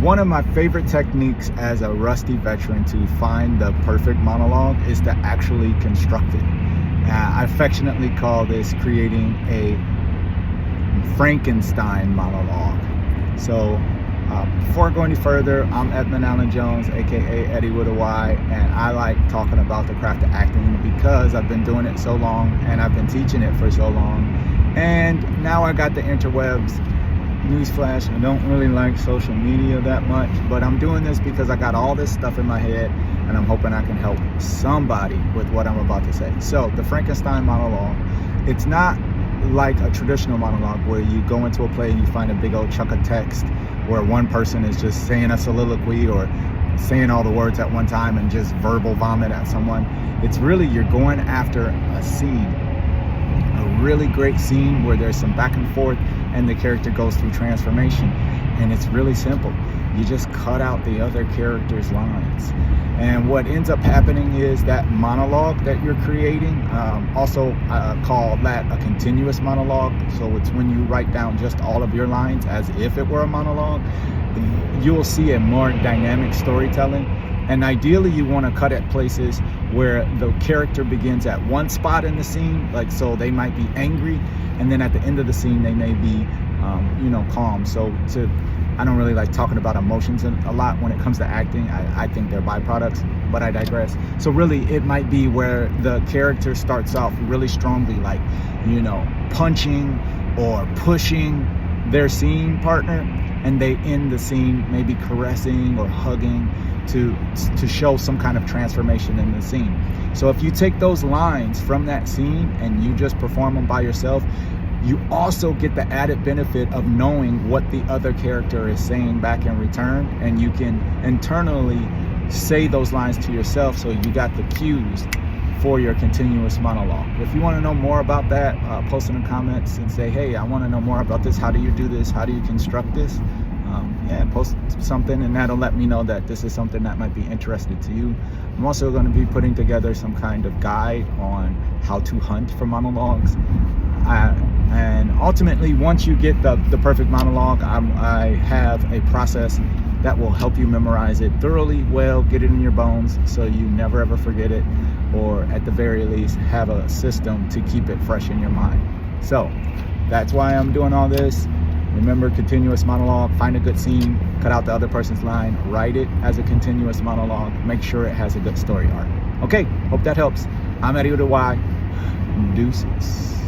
One of my favorite techniques as a rusty veteran to find the perfect monologue is to actually construct it. I affectionately call this creating a Frankenstein monologue. So before I go any further, I'm Edmund Allen Jones, aka Eddie with a Y, and I like talking about the craft of acting because I've been doing it so long and I've been teaching it for so long, and now I got the interwebs. Newsflash, I don't really like social media that much, but I'm doing this because I got all this stuff in my head and I'm hoping I can help somebody with what I'm about to say. So the Frankenstein monologue, it's not like a traditional monologue where you go into a play and you find a big old chunk of text where one person is just saying a soliloquy or saying all the words at one time and just verbal vomit at someone. It's really, you're going after a scene, a really great scene where there's some back and forth and the character goes through transformation. And it's really simple. You just cut out the other character's lines. And what ends up happening is that monologue that you're creating, also call that a continuous monologue. So it's when you write down just all of your lines as if it were a monologue, you'll see a more dynamic storytelling. And ideally you want to cut at places where the character begins at one spot in the scene, like so they might be angry, and then at the end of the scene they may be calm. So I don't really like talking about emotions a lot when it comes to acting. I think they're byproducts, but I digress. So really it might be where the character starts off really strongly, like punching or pushing their scene partner, and they end the scene maybe caressing or hugging to show some kind of transformation in the scene. So if you take those lines from that scene and you just perform them by yourself, you also get the added benefit of knowing what the other character is saying back in return, and you can internally say those lines to yourself, so you got the cues for your continuous monologue. If you want to know more about that, post in the comments and say, hey, I want to know more about this. How do you do this? How do you construct this? Post something, and that'll let me know that this is something that might be interesting to you. I'm also going to be putting together some kind of guide on how to hunt for monologues. And ultimately, once you get the perfect monologue, I have a process that will help you memorize it thoroughly well, get it in your bones so you never ever forget it, or at the very least have a system to keep it fresh in your mind. So that's why I'm doing all this. Remember, continuous monologue, find a good scene, cut out the other person's line, write it as a continuous monologue, make sure it has a good story arc. Okay, hope that helps. I'm Eddie with a Y. Deuces.